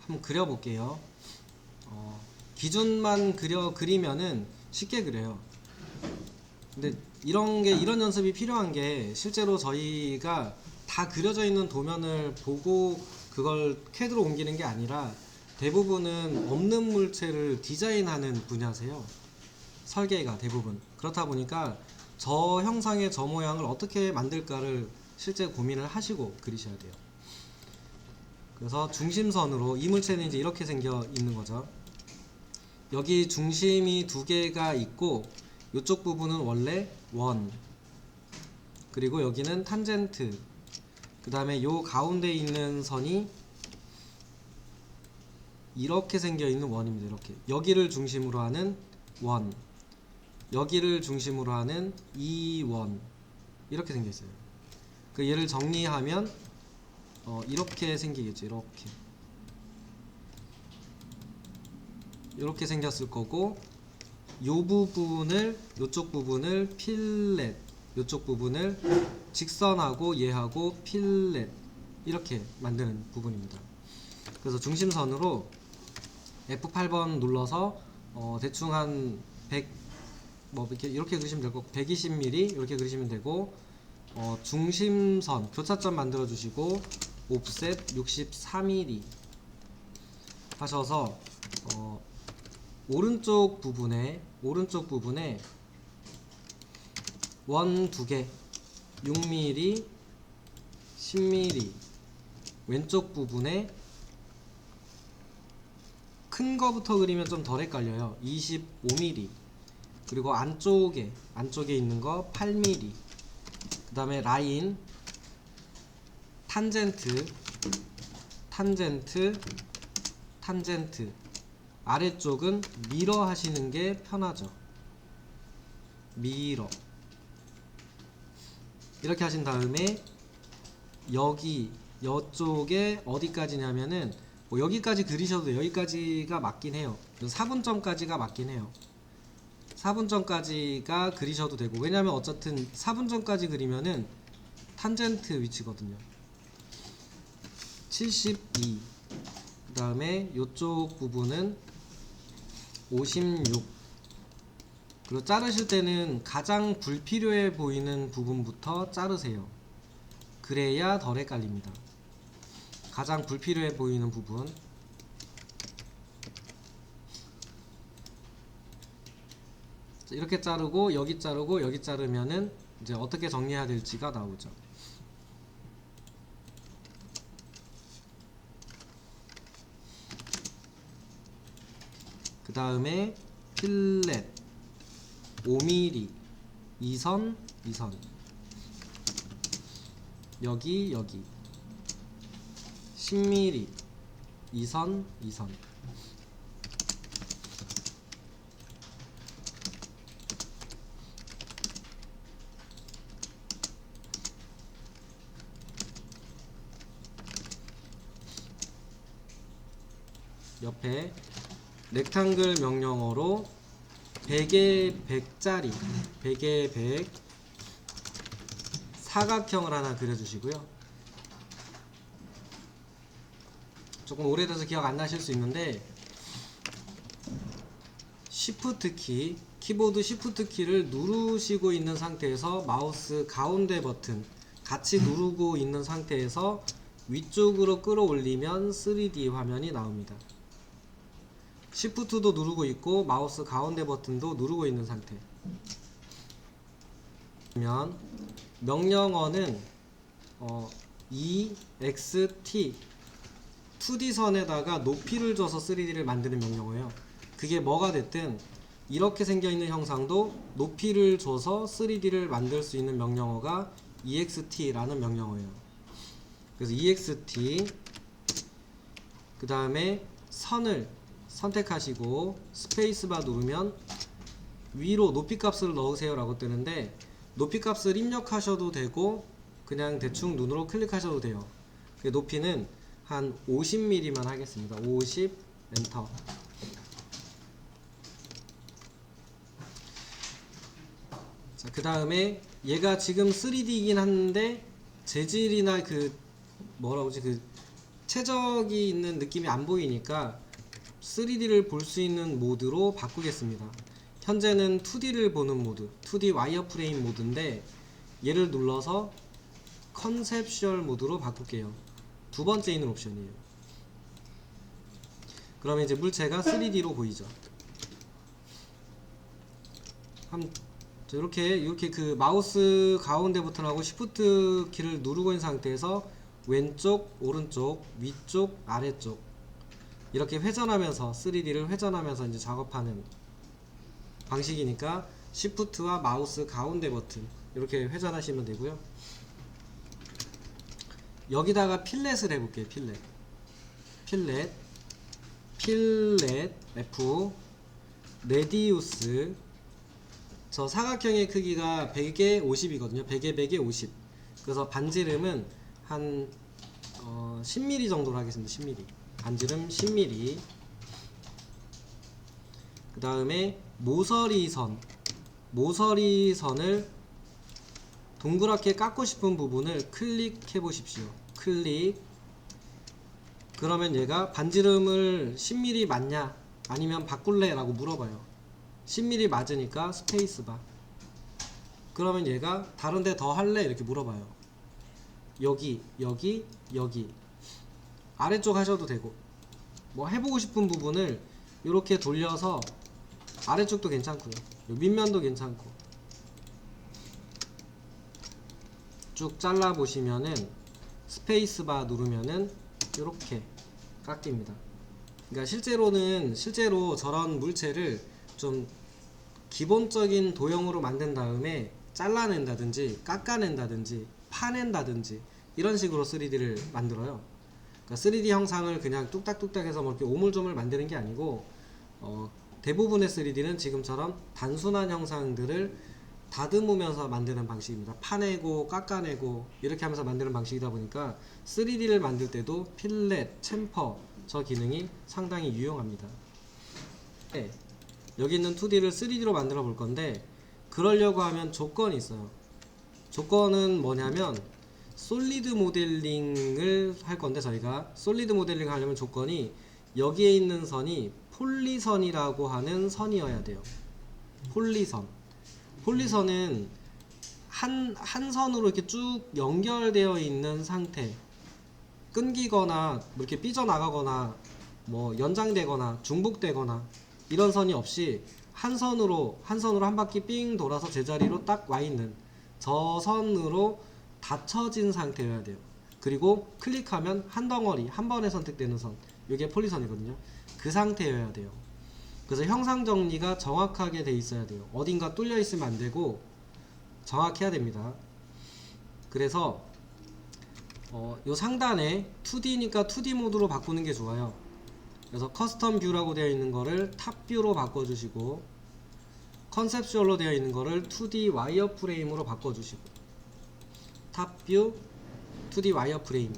한번 그려볼게요. 기준만 그리면은 쉽게 그려요. 근데 이런 연습이 필요한 게, 실제로 저희가 다 그려져 있는 도면을 보고 그걸 CAD로 옮기는 게 아니라 대부분은 없는 물체를 디자인하는 분야세요. 설계가 대부분. 그렇다 보니까 저 형상의 저 모양을 어떻게 만들까를 실제 고민을 하시고 그리셔야 돼요. 그래서 중심선으로, 이 물체는 이제 이렇게 생겨 있는 거죠. 여기 중심이 두 개가 있고, 이쪽 부분은 원래 원, 그리고 여기는 탄젠트, 그 다음에 요 가운데 있는 선이 이렇게 생겨 있는 원입니다. 이렇게 여기를 중심으로 하는 원, 여기를 중심으로 하는 이 원, 이렇게 생겨 있어요. 그 얘를 정리하면 이렇게 생기겠죠. 이렇게 생겼을 거고, 요쪽 부분을 필렛, 요쪽 부분을 직선하고 얘하고 필렛, 이렇게 만드는 부분입니다. 그래서 중심선으로 F8번 눌러서 대충 한 100, 이렇게 그리시면 되고, 120mm 이렇게 그리시면 되고, 중심선 교차점 만들어 주시고 옵셋 64mm 하셔서 오른쪽 부분에 원 2개 6mm 10mm, 왼쪽 부분에 큰 거부터 그리면 좀 덜 헷갈려요. 25mm, 그리고 안쪽에 있는 거 8mm, 그 다음에 라인, 탄젠트, 아래쪽은 미러 하시는 게 편하죠. 미러. 이렇게 하신 다음에 여쪽에 어디까지냐면은 여기까지 그리셔도 돼요. 여기까지가 맞긴 해요. 4분점까지가 맞긴 해요. 4분점까지가 그리셔도 되고, 왜냐면 어쨌든 4분점까지 그리면은 탄젠트 위치거든요. 72, 그 다음에 요쪽 부분은 56. 그리고 자르실 때는 가장 불필요해 보이는 부분부터 자르세요. 그래야 덜 헷갈립니다. 가장 불필요해 보이는 부분, 이렇게 자르고 여기 자르고 여기 자르면은 이제 어떻게 정리해야 될지가 나오죠. 그 다음에 필렛 5mm, 2선 여기 10mm, 2선 옆에 렉탱글 명령어로 100에 100짜리 100에 100 사각형을 하나 그려주시고요. 조금 오래돼서 기억 안 나실 수 있는데, Shift 키, 키보드 Shift 키를 누르시고 있는 상태에서 마우스 가운데 버튼 같이 누르고 있는 상태에서 위쪽으로 끌어올리면 3D 화면이 나옵니다. Shift도 누르고 있고 마우스 가운데 버튼도 누르고 있는 상태. 그러면 명령어는 EXT 2D선에다가 높이를 줘서 3D를 만드는 명령어예요. 그게 뭐가 됐든 이렇게 생겨있는 형상도 높이를 줘서 3D를 만들 수 있는 명령어가 EXT라는 명령어예요. 그래서 EXT, 그 다음에 선을 선택하시고 스페이스바 누르면 위로 높이 값을 넣으세요 라고 뜨는데, 높이 값을 입력하셔도 되고 그냥 대충 눈으로 클릭하셔도 돼요. 그 높이는 한 50mm만 하겠습니다. 50 엔터. 자, 그 다음에 얘가 지금 3D이긴 한데 재질이나 그 최적이 있는 느낌이 안 보이니까 3D를 볼 수 있는 모드로 바꾸겠습니다. 현재는 2D를 보는 모드, 2D 와이어프레임 모드인데 얘를 눌러서 컨셉슈얼 모드로 바꿀게요. 두 번째 있는 옵션이에요. 그러면 이제 물체가 3D로 보이죠. 이렇게 그 마우스 가운데 버튼하고 시프트 키를 누르고 있는 상태에서 왼쪽, 오른쪽, 위쪽, 아래쪽 이렇게 회전하면서 3D를 회전하면서 이제 작업하는 방식이니까 시프트와 마우스 가운데 버튼 이렇게 회전하시면 되고요. 여기다가 필렛을 해볼게요. 필렛 F 레디우스. 저 사각형의 크기가 100에 50이거든요 100에 100에 50. 그래서 반지름은 한 10mm 정도로 하겠습니다. 10mm 반지름 10mm. 그 다음에 모서리선을 동그랗게 깎고 싶은 부분을 클릭해 보십시오. 클릭. 그러면 얘가 반지름을 10mm 맞냐 아니면 바꿀래 라고 물어봐요. 10mm 맞으니까 스페이스바. 그러면 얘가 다른데 더 할래 이렇게 물어봐요. 여기 아래쪽 하셔도 되고 뭐 해보고 싶은 부분을 이렇게 돌려서 아래쪽도 괜찮고요 밑면도 괜찮고 쭉 잘라 보시면은 스페이스바 누르면은 이렇게 깎입니다. 그러니까 실제로 저런 물체를 좀 기본적인 도형으로 만든 다음에 잘라낸다든지 깎아낸다든지 파낸다든지 이런 식으로 3D를 만들어요. 그러니까 3D 형상을 그냥 뚝딱뚝딱 해서 뭐 이렇게 오물조물 만드는 게 아니고 대부분의 3D는 지금처럼 단순한 형상들을 다듬으면서 만드는 방식입니다. 파내고 깎아내고 이렇게 하면서 만드는 방식이다 보니까 3D를 만들 때도 필렛, 챔퍼 저 기능이 상당히 유용합니다. 네, 여기 있는 2D를 3D로 만들어 볼 건데 그러려고 하면 조건이 있어요. 조건은 뭐냐면 솔리드 모델링을 할 건데 저희가 솔리드 모델링 하려면 조건이 여기에 있는 선이 폴리선이라고 하는 선이어야 돼요. 폴리선은 한 선으로 이렇게 쭉 연결되어 있는 상태, 끊기거나 뭐 이렇게 삐져나가거나 뭐 연장되거나 중복되거나 이런 선이 없이 한 선으로 한 바퀴 삥 돌아서 제자리로 딱 와 있는 저 선으로 닫혀진 상태여야 돼요. 그리고 클릭하면 한 덩어리 한 번에 선택되는 선, 이게 폴리선이거든요. 그 상태여야 돼요. 그래서 형상 정리가 정확하게 돼 있어야 돼요. 어딘가 뚫려 있으면 안 되고 정확해야 됩니다. 그래서 요 상단에 2D니까 2D 모드로 바꾸는 게 좋아요. 그래서 커스텀 뷰라고 되어 있는 거를 탑 뷰로 바꿔주시고 컨셉슈얼로 되어 있는 거를 2D 와이어프레임으로 바꿔주시고 탑 뷰 2D 와이어프레임.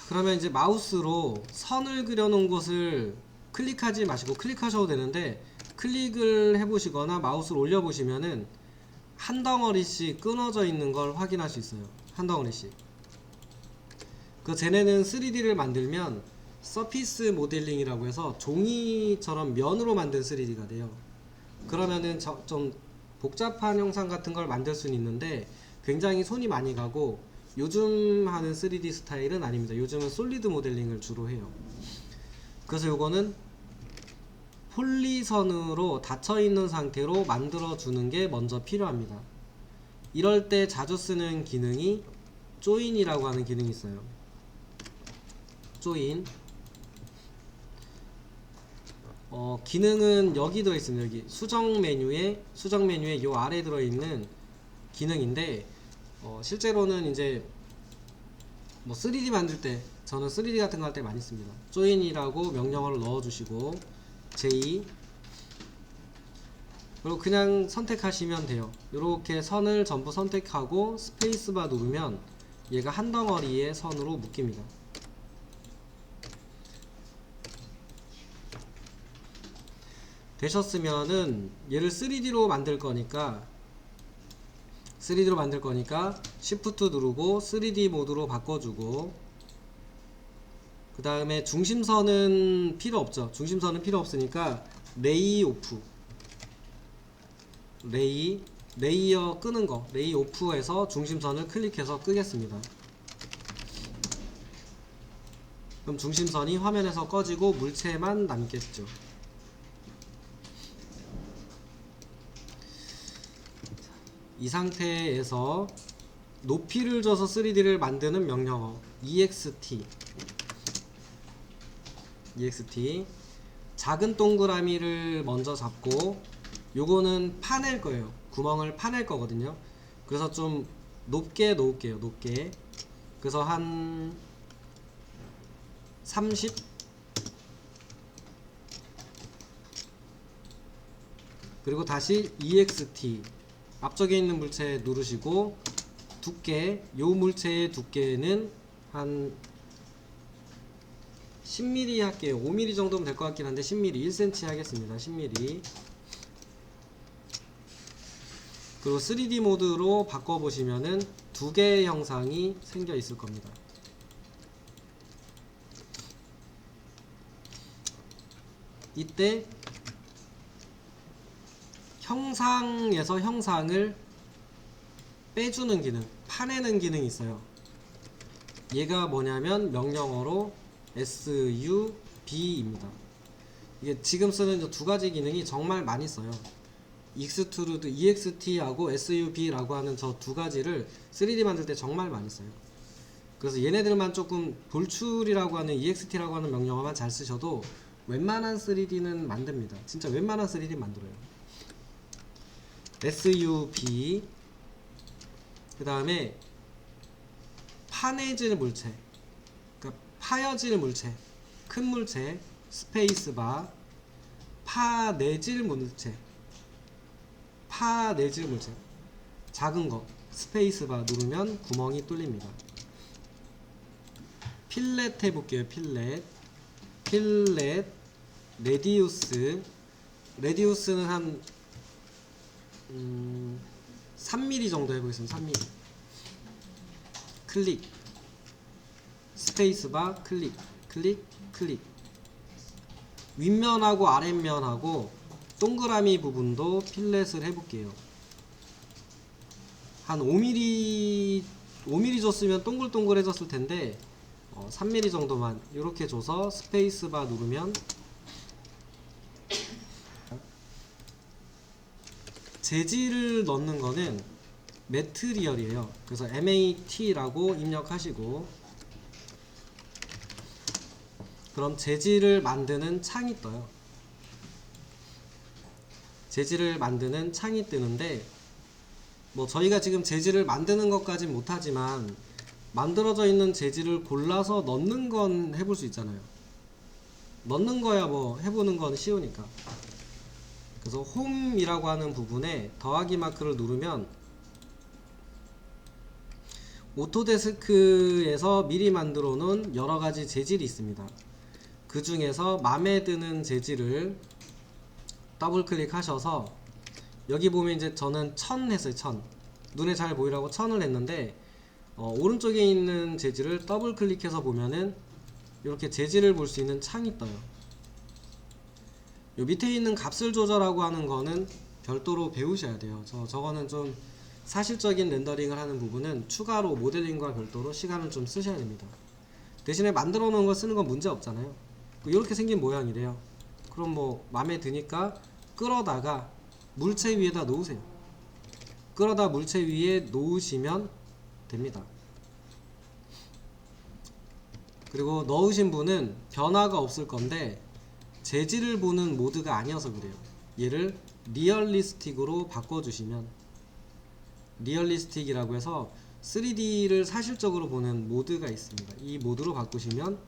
그러면 이제 마우스로 선을 그려놓은 곳을 클릭하지 마시고 클릭하셔도 되는데 클릭을 해보시거나 마우스를 올려보시면은 한 덩어리씩 끊어져 있는 걸 확인할 수 있어요. 한 덩어리씩. 쟤네는 3D를 만들면 서피스 모델링이라고 해서 종이처럼 면으로 만든 3D가 돼요. 그러면은 좀 복잡한 형상 같은 걸 만들 수는 있는데 굉장히 손이 많이 가고 요즘 하는 3D 스타일은 아닙니다. 요즘은 솔리드 모델링을 주로 해요. 그래서 요거는 폴리선으로 닫혀있는 상태로 만들어 주는 게 먼저 필요합니다. 이럴 때 자주 쓰는 기능이 조인이라고 하는 기능이 있어요. 조인. 기능은 여기 들어있습니다. 여기 수정 메뉴에 요 아래 들어있는 기능인데 실제로는 이제 뭐 3D 만들 때 저는 3D 같은 거 할 때 많이 씁니다. 조인이라고 명령어를 넣어주시고 J 그리고 그냥 선택하시면 돼요. 이렇게 선을 전부 선택하고 스페이스바 누르면 얘가 한 덩어리의 선으로 묶입니다. 되셨으면은 얘를 3D로 만들 거니까 Shift 누르고 3D 모드로 바꿔주고, 그 다음에 중심선은 필요 없죠. 중심선은 필요 없으니까 레이 오프, 레이어 끄는 거, 레이 오프해서 중심선을 클릭해서 끄겠습니다. 그럼 중심선이 화면에서 꺼지고 물체만 남겠죠. 이 상태에서 높이를 줘서 3D를 만드는 명령어 EXT, 작은 동그라미를 먼저 잡고, 요거는 파낼 거예요. 구멍을 파낼 거거든요. 그래서 좀 높게 놓을게요. 높게. 그래서 한 30, 그리고 다시 EXT, 앞쪽에 있는 물체 누르시고 두께, 요 물체의 두께는 한 10mm 할게요. 5mm 정도면 될 것 같긴 한데 10mm, 1cm 하겠습니다. 10mm. 그리고 3D 모드로 바꿔보시면은 두 개의 형상이 생겨 있을 겁니다. 이때 형상에서 형상을 빼주는 기능, 파내는 기능이 있어요. 얘가 뭐냐면 명령어로 SUB입니다. 이게 지금 쓰는 두 가지 기능이 정말 많이 써요. 익스트루드 EXT하고 SUB라고 하는 저 두 가지를 3D 만들 때 정말 많이 써요. 그래서 얘네들만 조금 돌출이라고 하는 EXT라고 하는 명령어만 잘 쓰셔도 웬만한 3D는 만듭니다. 진짜 웬만한 3D 만들어요. SUB, 그 다음에 파내질 물체, 그러니까 파여질 물체, 큰 물체 스페이스바, 파내질 물체, 작은 거 스페이스바 누르면 구멍이 뚫립니다. 필렛 해볼게요. 필렛 레디우스는 한 3mm 정도 해보겠습니다. 3mm. 클릭, 스페이스바, 클릭. 윗면하고 아랫면하고 동그라미 부분도 필렛을 해볼게요. 한 5mm 줬으면 동글동글해졌을 텐데 3mm 정도만 이렇게 줘서 스페이스바 누르면 재질을 넣는 거는 매트리얼이에요. 그래서 MAT라고 입력하시고, 그럼 재질을 만드는 창이 떠요. 재질을 만드는 창이 뜨는데, 뭐 저희가 지금 재질을 만드는 것까진 못하지만 만들어져 있는 재질을 골라서 넣는 건 해볼 수 있잖아요. 넣는 거야 뭐 해보는 건 쉬우니까. 그래서 홈이라고 하는 부분에 더하기 마크를 누르면 오토데스크에서 미리 만들어 놓은 여러가지 재질이 있습니다. 그 중에서 마음에 드는 재질을 더블 클릭하셔서, 여기 보면 이제 저는 1000 했어요. 1000. 눈에 잘 보이라고 1000을 했는데 오른쪽에 있는 재질을 더블 클릭해서 보면은 이렇게 재질을 볼 수 있는 창이 떠요. 요 밑에 있는 값을 조절하고 하는 거는 별도로 배우셔야 돼요. 저거는 좀 사실적인 렌더링을 하는 부분은 추가로 모델링과 별도로 시간을 좀 쓰셔야 됩니다. 대신에 만들어 놓은 거 쓰는 건 문제 없잖아요. 이렇게 생긴 모양이래요. 그럼 뭐 마음에 드니까 끌어다가 물체 위에다 놓으세요. 끌어다 물체 위에 놓으시면 됩니다. 그리고 넣으신 분은 변화가 없을 건데 재질을 보는 모드가 아니어서 그래요. 얘를 리얼리스틱으로 바꿔주시면, 리얼리스틱이라고 해서 3D를 사실적으로 보는 모드가 있습니다. 이 모드로 바꾸시면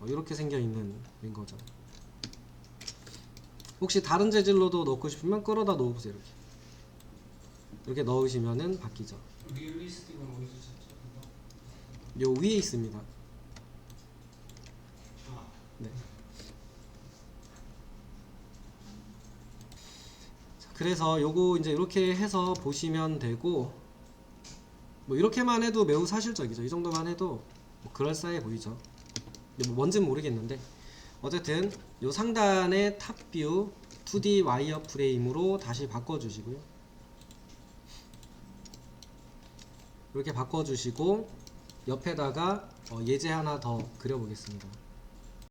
이렇게 생겨있는 거죠. 혹시 다른 재질로도 넣고 싶으면 끌어다 놓으세요. 이렇게 넣으시면은 바뀌죠. 리얼리스틱은 어디서 찾죠? 요 위에 있습니다. 아, 네. 그래서 요거 이제 이렇게 해서 보시면 되고, 뭐 이렇게만 해도 매우 사실적이죠. 이 정도만 해도 뭐 그럴싸해 보이죠. 근데 뭐 뭔진 모르겠는데, 어쨌든 요 상단의 탑뷰 2D 와이어 프레임으로 다시 바꿔주시고요. 이렇게 바꿔주시고 옆에다가 예제 하나 더 그려보겠습니다.